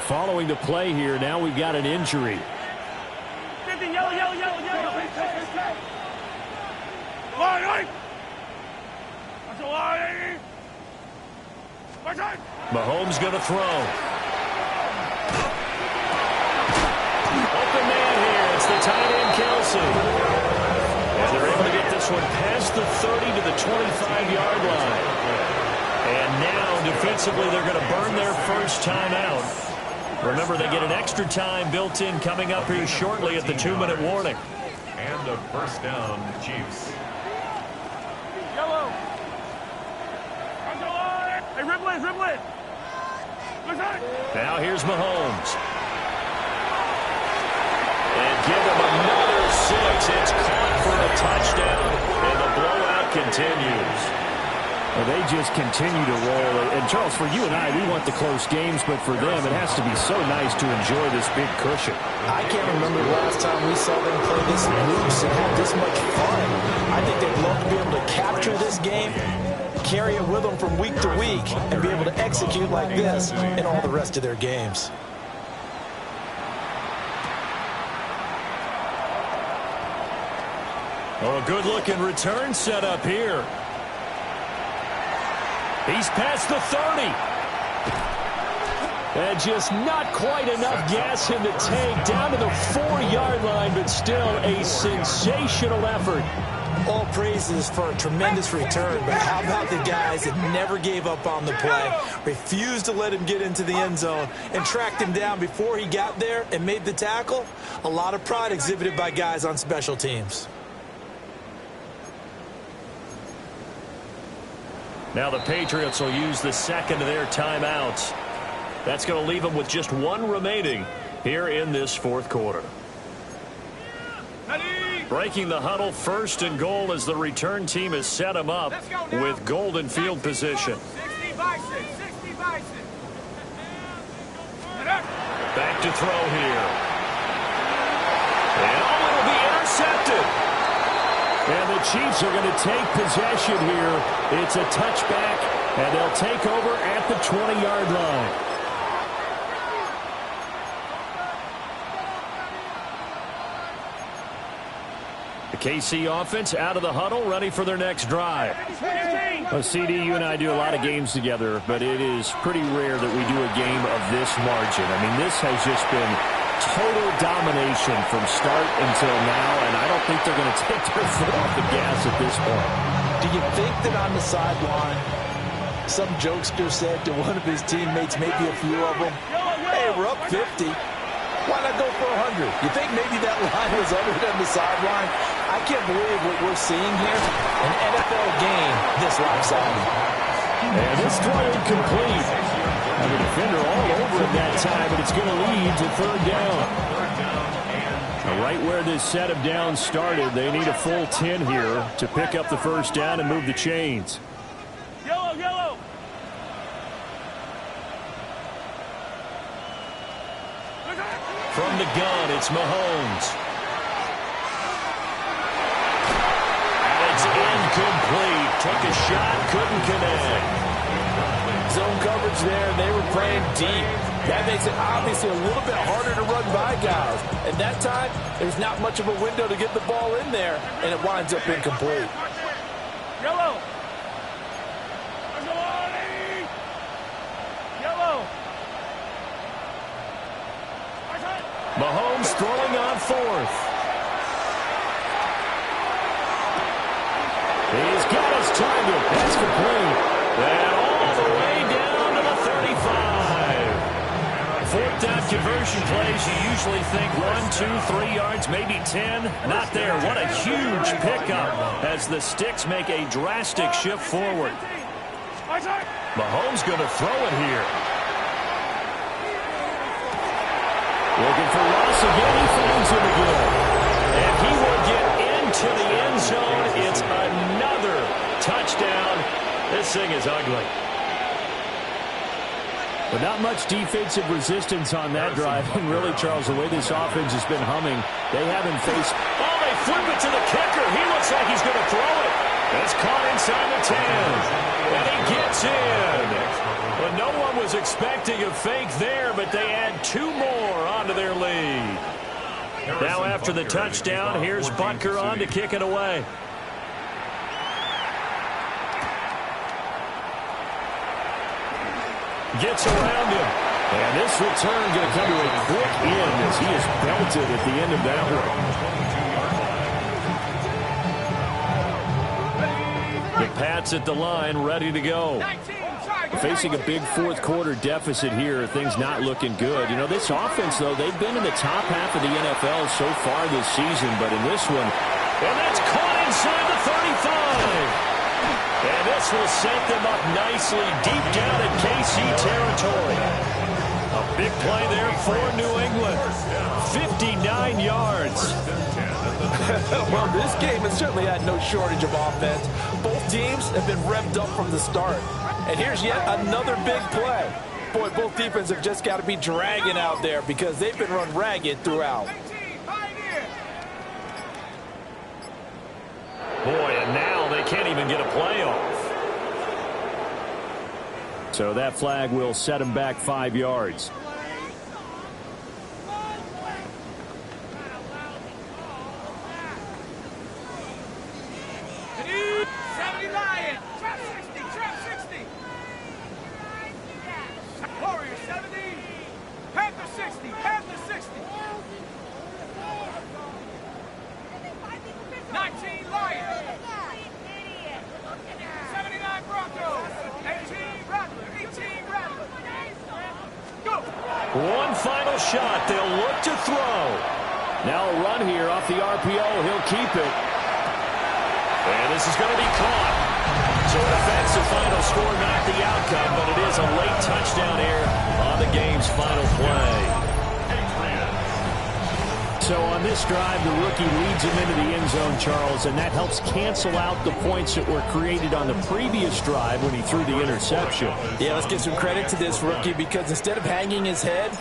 Following the play here, now we've got an injury. 50, yellow. Line. That's a line. Mahomes going to throw. Open man here. It's the tight end, Kelsey. And they're able to get this one past the 30 to the 25-yard line. And now, defensively, they're going to burn their first timeout. Remember, they get an extra time built in coming up here shortly at the 2-minute warning. And a first down, Chiefs. Yellow. Hey, ribble it. Now here's Mahomes. And give him another 6. It's caught for a touchdown, and the blowout continues. Well, they just continue to roll. And, Charles, for you and I, we want the close games, but for them, it has to be so nice to enjoy this big cushion. I can't remember the last time we saw them play this loose and have this much fun. I think they'd love to be able to capture this game, carry it with them from week to week, and be able to execute like this in all the rest of their games. Oh, a good-looking return set up here. He's past the 30. And just not quite enough gas in the tank, down to the 4-yard line, but still a sensational effort. All praises for a tremendous return, but how about the guys that never gave up on the play, refused to let him get into the end zone, and tracked him down before he got there and made the tackle? A lot of pride exhibited by guys on special teams. Now the Patriots will use the second of their timeouts. That's going to leave them with just one remaining here in this fourth quarter. Breaking the huddle, 1st and goal as the return team has set them up with golden field position. 60 by 6, 60 by 6. Back to throw here. And oh, it'll be intercepted. And the Chiefs are going to take possession here. It's a touchback, and they'll take over at the 20-yard line. The KC offense out of the huddle, ready for their next drive. Well, CD, you and I do a lot of games together, but it is pretty rare that we do a game of this margin. I mean, this has just been total domination from start until now, and I don't think they're going to take their foot off the gas at this point. Do you think that on the sideline, some jokester said to one of his teammates, maybe a few of them, hey, we're up 50. Why not go for 100? You think maybe that line was uttered on the sideline? I can't believe what we're seeing here. An NFL game this lopsided. And this throw incomplete. And the defender all over it that time, but it's going to lead to third down. Now, right where this set of downs started, they need a full 10 here to pick up the first down and move the chains. Yellow, yellow. From the gun, it's Mahomes. And it's incomplete. Took a shot, couldn't connect. Zone coverage there, they were playing deep. That makes it obviously a little bit harder to run by guys. And that time, there's not much of a window to get the ball in there, and it winds up incomplete. Yellow. Yellow. Mahomes throwing on fourth. He's got his target. That's complete. And all the way down to the 35. Fourth down conversion plays, you usually think 1, 2, 3 yards, maybe 10. Not there. What a huge pickup as the Sticks make a drastic shift forward. Mahomes going to throw it here. Looking for Ross again. He finds him again. And he will get into the end zone. It's another touchdown. This thing is ugly. But not much defensive resistance on that drive. And really, Charles, the way this offense has been humming, they haven't faced... Oh, they flip it to the kicker. He looks like he's going to throw it. It's caught inside the 10. And he gets in. Well, no one was expecting a fake there, but they add 2 more onto their lead. Now after the touchdown, here's Butker on to kick it away. Gets around him. And this return going to come to a quick end as he is belted at the end of that one. The Pats at the line, ready to go. Facing a big fourth quarter deficit here, things not looking good. You know, this offense, though, they've been in the top half of the NFL so far this season, but in this one... And that's caught inside the 35. And this will set them up nicely deep down in KC territory. A big play there for New England. 59 yards. Well, this game has certainly had no shortage of offense. Both teams have been revved up from the start. And here's yet another big play. Boy, both defenses have just got to be dragging out there because they've been run ragged throughout. Boy, and now they can't even get a playoff. So that flag will set him back 5 yards. Warriors 70, Panther 60, Panther 60. 19 Lions. 79 Broncos. 18 Rattler, 18 Rattler. Go. One final shot. They'll look to throw. Now a run here off the RPO. He'll keep it. And this is going to be caught. So an offensive final score, not the outcome, but it is a late touchdown here on the game's final play. So on this drive, the rookie leads him into the end zone, Charles, and that helps cancel out the points that were created on the previous drive when he threw the interception. Yeah, let's give some credit to this rookie because instead of hanging his head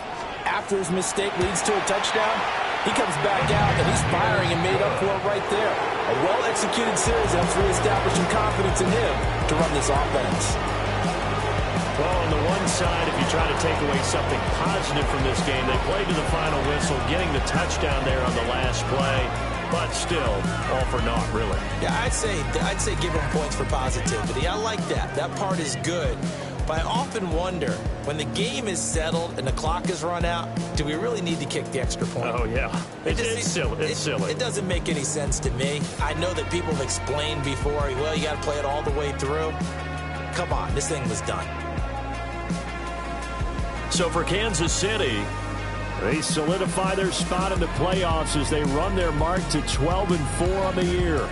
after his mistake leads to a touchdown, he comes back out and he's firing and made up for it right there. A well-executed series helps reestablish some confidence in him to run this offense. Well, on the one side, if you try to take away something positive from this game, they played to the final whistle, getting the touchdown there on the last play. but still, all for naught, really. Yeah, I'd say give him points for positivity. I like that. That part is good. But I often wonder, when the game is settled and the clock is run out, do we really need to kick the extra point? Oh, yeah. It's silly. It's silly. It doesn't make any sense to me. I know that people have explained before, well, you got to play it all the way through. Come on, this thing was done. So for Kansas City, they solidify their spot in the playoffs as they run their mark to 12-4 on the year.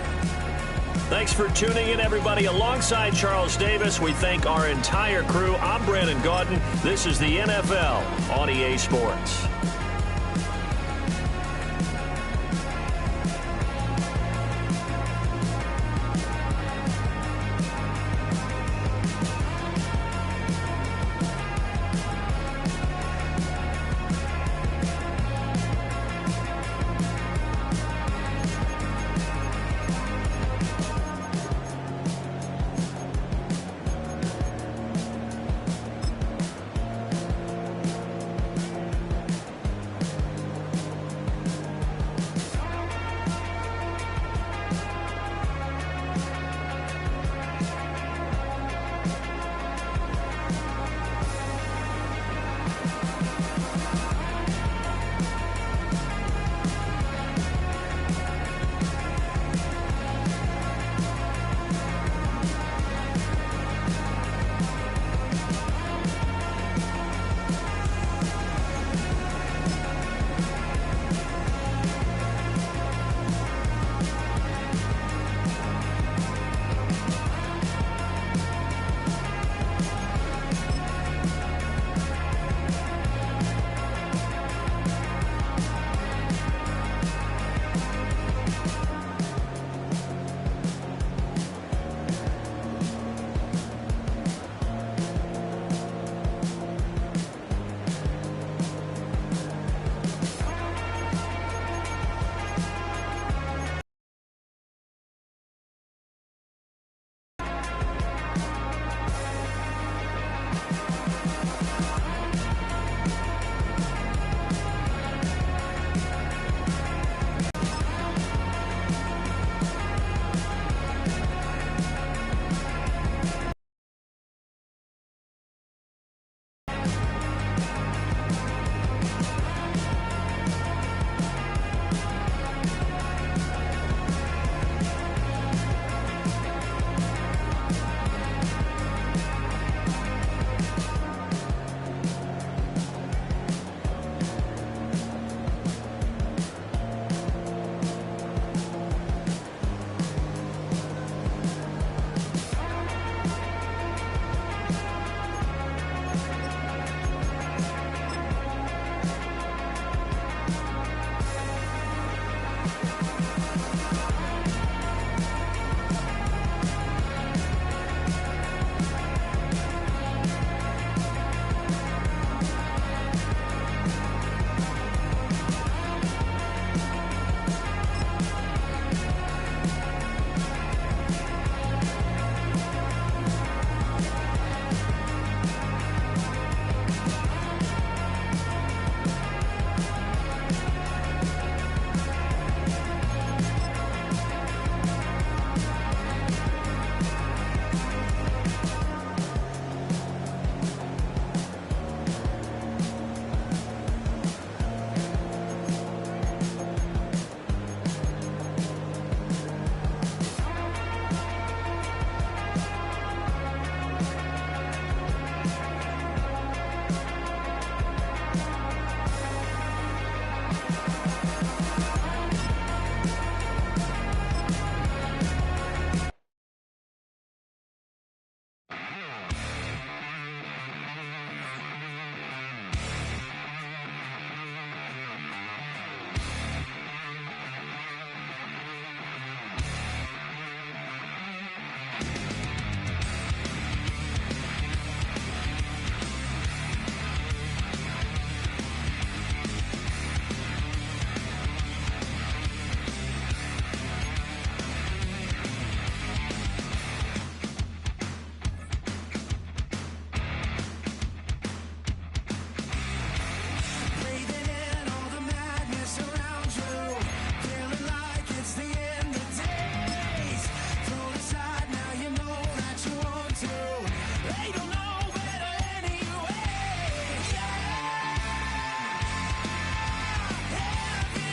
thanks for tuning in, everybody. Alongside Charles Davis, we thank our entire crew. I'm Brandon Gaudin. This is the NFL on EA Sports.